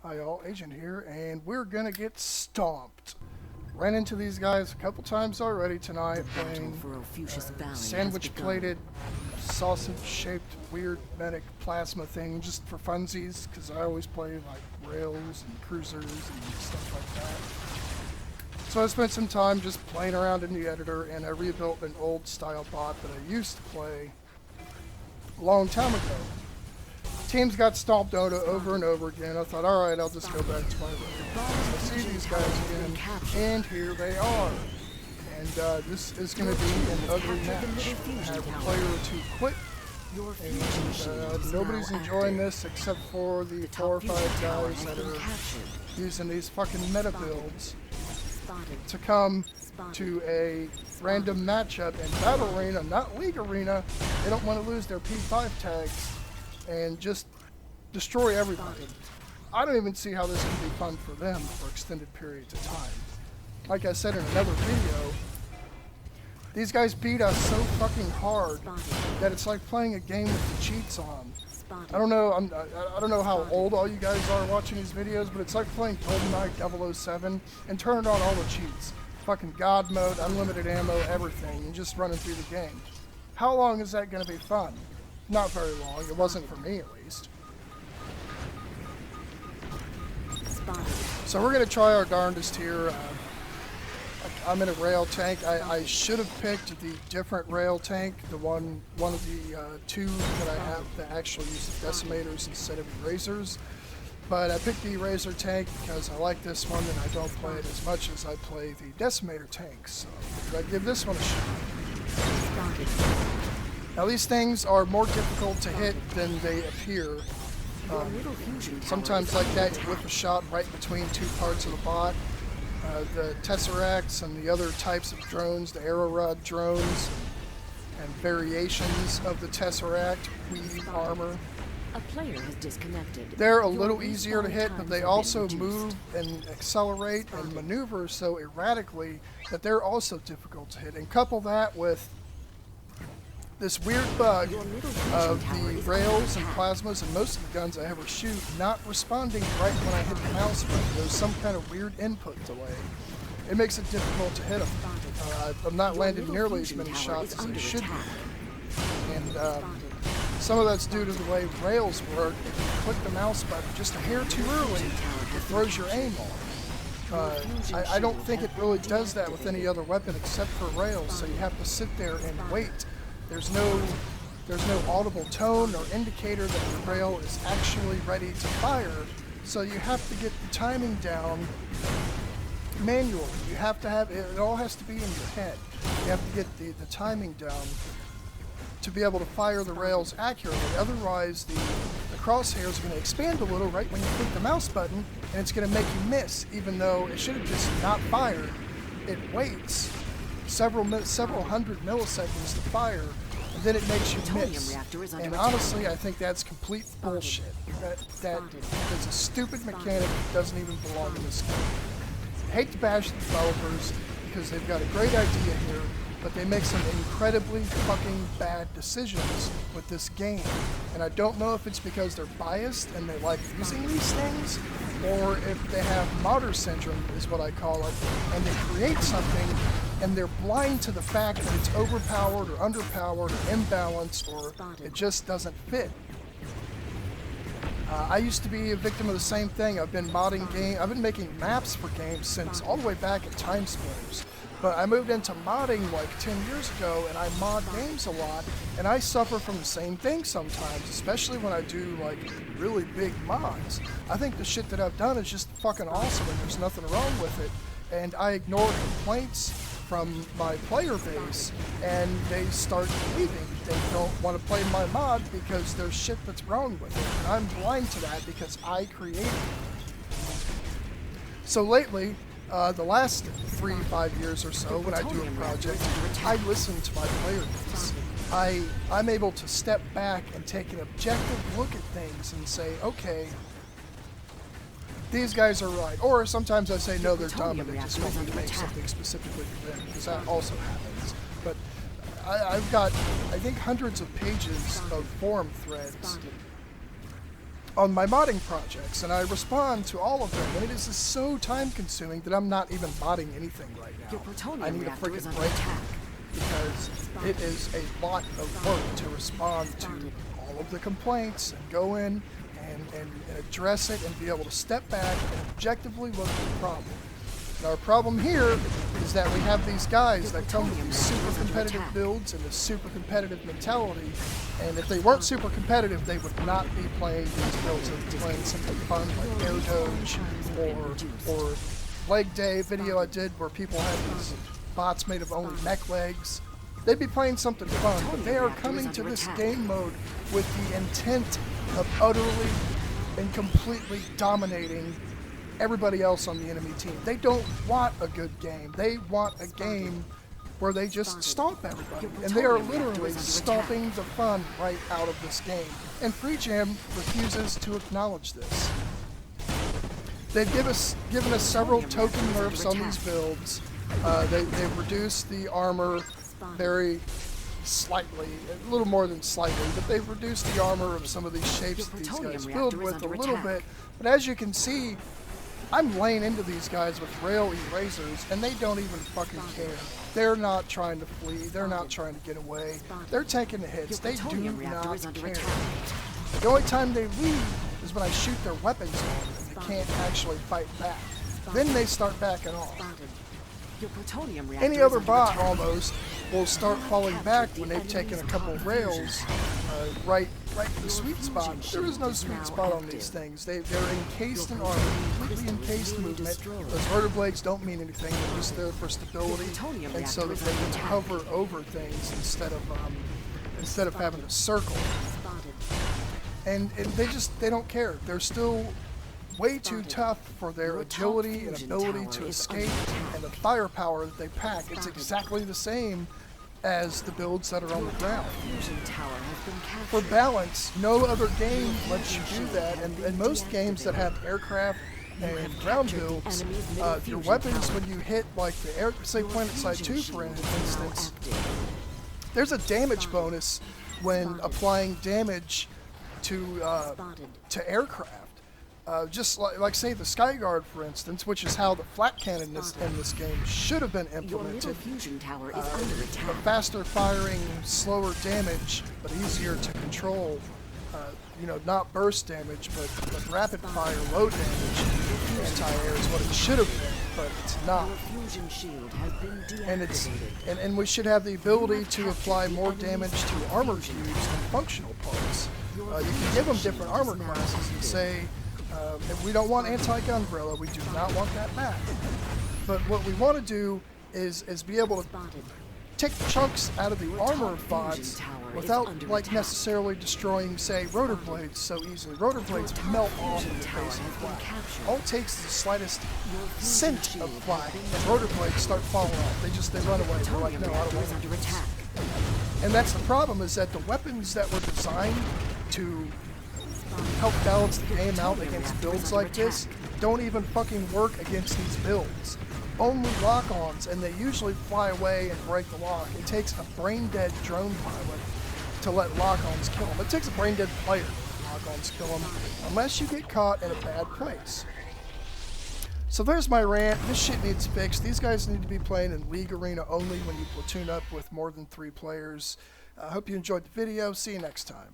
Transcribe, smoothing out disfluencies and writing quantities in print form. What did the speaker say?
Hi all, Agent here, and we're gonna get stomped. Ran into these guys a couple times already tonight playing sandwich-plated, sausage-shaped, weird medic plasma thing just for funsies, because I always play like rails and cruisers and stuff like that. So I spent some time just playing around in the editor, and I rebuilt an old style bot that I used to play a long time ago. Teams got stomped out over and over again. I thought, alright, I'll just go back to my room. I see these guys again, and here they are. And this is going to be an ugly match. I have a player or two quit, and nobody's enjoying this except for the 4 or 5 guys that are using these fucking meta builds to come to a random matchup in Battle Arena, not League Arena. They don't want to lose their P5 tags and just destroy everybody. I don't even see how this can be fun for them for extended periods of time. Like I said in another video, these guys beat us so fucking hard that it's like playing a game with the cheats on. I don't know. I don't know how old all you guys are watching these videos, but it's like playing GoldenEye 007 and turning on all the cheats. Fucking God mode, unlimited ammo, everything, and just running through the game. How long is that going to be fun? Not very long. It wasn't for me, at least. So we're going to try our darndest here. I'm in a rail tank. I should have picked the different rail tank, the one of the two that I have that actually use the decimators instead of erasers. But I picked the eraser tank because I like this one and I don't play it as much as I play the decimator tanks. So I'd give this one a shot. Now these things are more difficult to hit than they appear. Sometimes like that, you whip a shot right between two parts of the bot. The Tesseracts and the other types of drones, the Arrow Rod drones, and variations of the Tesseract, weave armor. A player has disconnected. They're a little easier to hit, but they also move and accelerate and maneuver so erratically that they're also difficult to hit. And couple that with this weird bug of the rails and plasmas and most of the guns I ever shoot not responding right when I hit the mouse button. There's some kind of weird input delay. It makes it difficult to hit them. I'm not landing nearly as many shots as I should be. And some of that's due to the way rails work. If you click the mouse button just a hair too early, it throws your aim off. I don't think it really does that with any other weapon except for rails, so you have to sit there and wait. There's no audible tone or indicator that the rail is actually ready to fire, so you have to get the timing down manually. You have to have it all has to be in your head. You have to get the timing down to be able to fire the rails accurately. Otherwise, the crosshairs are going to expand a little right when you click the mouse button, and it's going to make you miss, even though it should have just not fired. It waits several hundred milliseconds to fire, and then it makes you miss. And honestly, I think that's complete bullshit. That is a stupid mechanic that doesn't even belong in this game. I hate to bash the developers because they've got a great idea here, but they make some incredibly fucking bad decisions with this game. And I don't know if it's because they're biased and they like using these things, or if they have modder syndrome, is what I call it, and they create something and they're blind to the fact that it's overpowered or underpowered or imbalanced or it just doesn't fit. I used to be a victim of the same thing. I've been modding games. I've been making maps for games since all the way back at Time Splitters. But I moved into modding like 10 years ago, and I mod games a lot, and I suffer from the same thing sometimes, especially when I do like really big mods. I think the shit that I've done is just fucking awesome, and there's nothing wrong with it. And I ignore complaints from my player base, and they start leaving. They don't want to play my mod because there's shit that's wrong with it, and I'm blind to that because I created it. So lately, the last 3-5 years or so, when I do a project, I listen to my player base. I'm able to step back and take an objective look at things and say, okay, these guys are right. Or sometimes I say, no, they're dumb and they just want me to make something specifically for them, because that also happens. But I've got, I think, hundreds of pages of forum threads on my modding projects, and I respond to all of them, and it is just so time consuming that I'm not even modding anything right Your now. plutonium I need a reactor is freaking under break attack. because it is a lot of work to respond to all of the complaints and go in and address it and be able to step back and objectively look at the problem. And our problem here is that we have these guys that come with these super competitive builds and this super competitive mentality, and if they weren't super competitive, they would not be playing these builds. They'd be playing something fun like air doge or leg day video I did where people had these bots made of only mech legs. They'd be playing something fun, but they are coming to this game mode with the intent of utterly and completely dominating everybody else on the enemy team. They don't want a good game. They want a game where they just stomp everybody. And they are literally stomping the fun right out of this game. And Free Jam refuses to acknowledge this. They've given us several token nerfs on these builds. They've reduced the armor very slightly, a little more than slightly, but they've reduced the armor of some of these shapes that these guys build with a little bit. But as you can see, I'm laying into these guys with rail erasers, and they don't even fucking care. They're not trying to flee. They're not trying to get away. They're taking the hits. They do not care. The only time they leave is when I shoot their weapons on them, and they can't actually fight back. Then they start backing off. Any other bot almost will start falling back when they've taken a couple rails right to the sweet spot. There is no sweet spot on these things. They're encased in armor, completely encased movement. Those rotor blades don't mean anything. They're just there for stability, and so that they can hover over things instead of having to circle. And they don't care. They're still way too tough for their agility and ability to escape and the firepower that they pack. It's exactly the same as the builds that are on the ground. For balance, no other game lets you do that, and most games that have aircraft and ground builds, your weapons when you hit like the air, say PlanetSide 2 for instance, there's a damage bonus when applying damage to aircraft. Just like say the Skyguard, for instance, which is how the flat cannon in this game should have been implemented. A faster firing, slower damage, but easier to control. Not burst damage, but rapid fire, low damage anti-air is what it should have been, but it's not. And we should have the ability to apply more damage to armor cubes than functional parts. You can give them different armor classes and say, if we don't want anti-gunbrella, we do not want that back. But what we want to do is be able to take chunks out of the armor of bots without necessarily destroying, say, rotor blades so easily. Rotor blades melt off of the base of flak. All it takes is the slightest scent of flak, and rotor blades start falling off. They run away. They're like, no, I don't want to do this. And that's the problem, is that the weapons that were designed to help balance the game out against builds like this don't even fucking work against these builds. Only lock-ons, and they usually fly away and break the lock. It takes a brain-dead drone pilot to let lock-ons kill them. It takes a brain-dead player to let lock-ons kill them, unless you get caught in a bad place. So there's my rant. This shit needs fixed. These guys need to be playing in League Arena only when you platoon up with more than 3 players. I hope you enjoyed the video. See you next time.